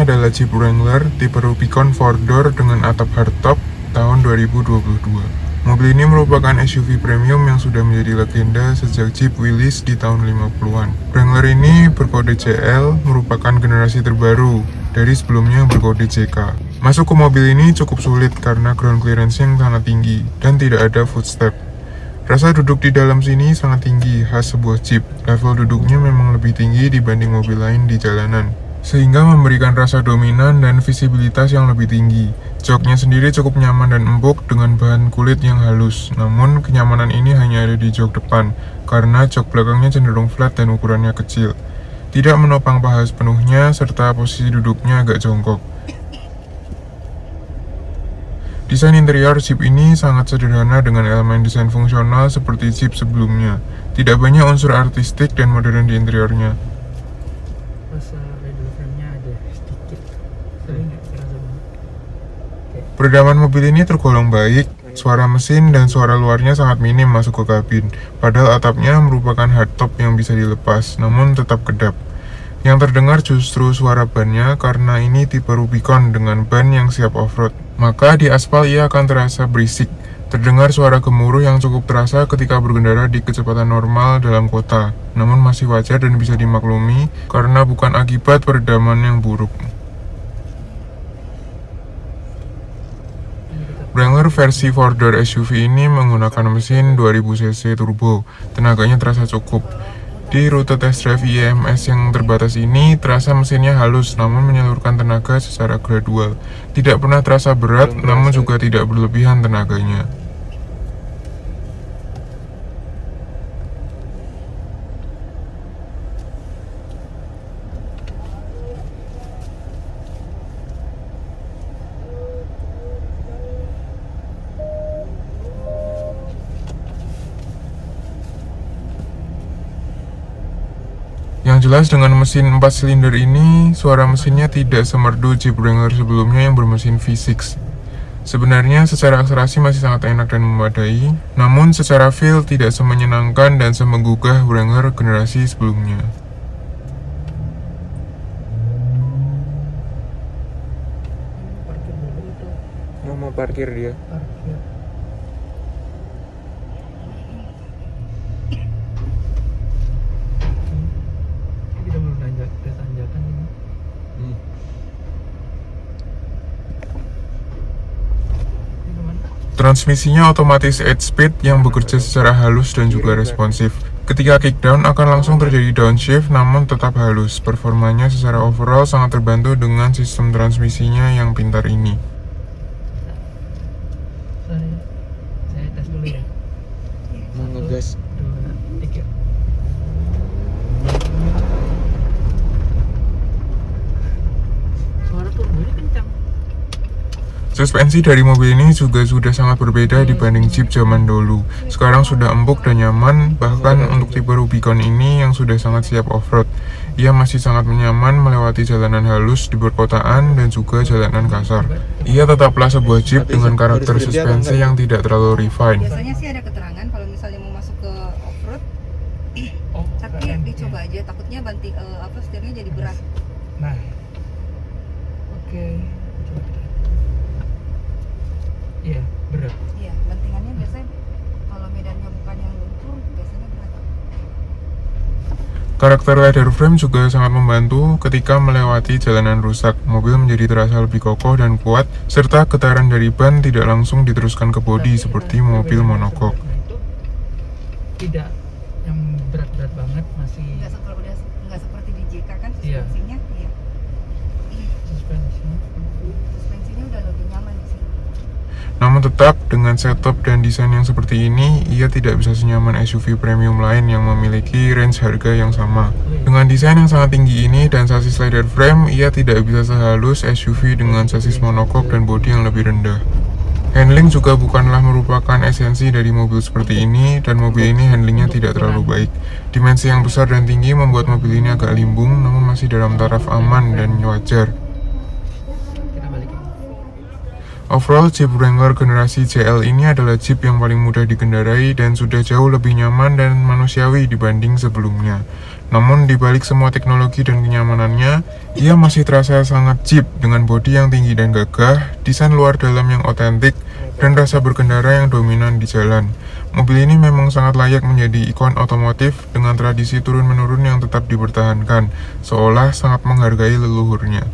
adalah Jeep Wrangler tipe Rubicon 4-door dengan atap hardtop tahun 2022. Mobil ini merupakan SUV premium yang sudah menjadi legenda sejak Jeep Willys di tahun 50-an. Wrangler ini berkode CL merupakan generasi terbaru dari sebelumnya yang berkode CK. Masuk ke mobil ini cukup sulit karena ground clearance yang sangat tinggi dan tidak ada footstep. Rasa duduk di dalam sini sangat tinggi, khas sebuah Jeep. Level duduknya memang lebih tinggi dibanding mobil lain di jalanan, sehingga memberikan rasa dominan dan visibilitas yang lebih tinggi. Joknya sendiri cukup nyaman dan empuk dengan bahan kulit yang halus. Namun kenyamanan ini hanya ada di jok depan, karena jok belakangnya cenderung flat dan ukurannya kecil. Tidak menopang paha sepenuhnya, serta posisi duduknya agak jongkok. Desain interior Jeep ini sangat sederhana dengan elemen desain fungsional seperti Jeep sebelumnya. Tidak banyak unsur artistik dan modern di interiornya. Rasa pedal frame-nya ada sedikit, tapi nggak kerasa banget. Peredaman mobil ini tergolong baik. Suara mesin dan suara luarnya sangat minim masuk ke kabin. Padahal atapnya merupakan hardtop yang bisa dilepas, namun tetap kedap. Yang terdengar justru suara bannya karena ini tipe Rubicon dengan ban yang siap off-road. Maka di aspal ia akan terasa berisik. Terdengar suara gemuruh yang cukup terasa ketika berkendara di kecepatan normal dalam kota. Namun masih wajar dan bisa dimaklumi karena bukan akibat peredaman yang buruk. Wrangler versi 4-door SUV ini menggunakan mesin 2000cc turbo. Tenaganya terasa cukup. Di rute test drive IMS yang terbatas ini, terasa mesinnya halus namun menyalurkan tenaga secara gradual. Tidak pernah terasa berat, namun juga tidak berlebihan tenaganya. Yang jelas dengan mesin 4 silinder ini, suara mesinnya tidak semerdu Jeep Wrangler sebelumnya yang bermesin V6. Sebenarnya secara akselerasi masih sangat enak dan memadai, namun secara feel tidak semenyenangkan dan semenggugah Wrangler generasi sebelumnya. Mau parkir dia. Parkir. Kita belum tanjakan ini. Transmisinya otomatis 8-speed yang bekerja secara halus dan juga responsif. Ketika kickdown akan langsung terjadi downshift namun tetap halus. Performanya secara overall sangat terbantu dengan sistem transmisinya yang pintar ini. Saya tes dulu ya. Mau ngegas. 1, 2, 3. Suara turbonya kencang. Suspensi dari mobil ini juga sudah sangat berbeda dibanding Jeep zaman dulu. Sekarang sudah empuk dan nyaman, bahkan untuk tipe Rubicon ini yang sudah sangat siap off-road. Ia masih sangat nyaman melewati jalanan halus di perkotaan dan juga jalanan kasar. Ia tetaplah sebuah Jeep dengan karakter suspensi yang tidak terlalu refined. Biasanya sih ada keterangan kalau misalnya mau masuk ke off-road, tapi dicoba aja, takutnya setirnya jadi berat. Nah, oke. Iya, berat. Iya, bantingannya biasanya kalau medannya bukan yang lumpur, biasanya berat. Karakter leather frame juga sangat membantu ketika melewati jalanan rusak. Mobil menjadi terasa lebih kokoh dan kuat, serta getaran dari ban tidak langsung diteruskan ke bodi seperti mobil monokok. Itu tidak yang berat-berat banget, masih Nggak seperti di JK kan Iya. suspensinya. Iya. Suspensinya udah lebih nyaman di sini. Namun tetap, dengan setup dan desain yang seperti ini, ia tidak bisa senyaman SUV premium lain yang memiliki range harga yang sama. Dengan desain yang sangat tinggi ini dan sasis leather frame, ia tidak bisa sehalus SUV dengan sasis monokok dan bodi yang lebih rendah. Handling juga bukanlah merupakan esensi dari mobil seperti ini, dan mobil ini handlingnya tidak terlalu baik. Dimensi yang besar dan tinggi membuat mobil ini agak limbung, namun masih dalam taraf aman dan wajar. Overall, Jeep Wrangler generasi JL ini adalah Jeep yang paling mudah dikendarai dan sudah jauh lebih nyaman dan manusiawi dibanding sebelumnya. Namun, di balik semua teknologi dan kenyamanannya, ia masih terasa sangat Jeep dengan bodi yang tinggi dan gagah, desain luar dalam yang otentik, dan rasa berkendara yang dominan di jalan. Mobil ini memang sangat layak menjadi ikon otomotif dengan tradisi turun-menurun yang tetap dipertahankan, seolah sangat menghargai leluhurnya.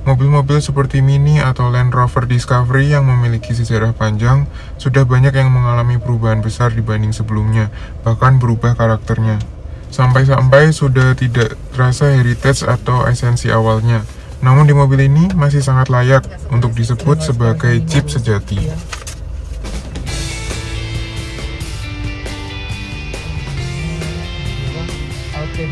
Mobil-mobil seperti Mini atau Land Rover Discovery yang memiliki sejarah panjang sudah banyak yang mengalami perubahan besar dibanding sebelumnya, bahkan berubah karakternya. Sampai-sampai sudah tidak terasa heritage atau esensi awalnya. Namun di mobil ini masih sangat layak untuk disebut sebagai Jeep sejati. Oke,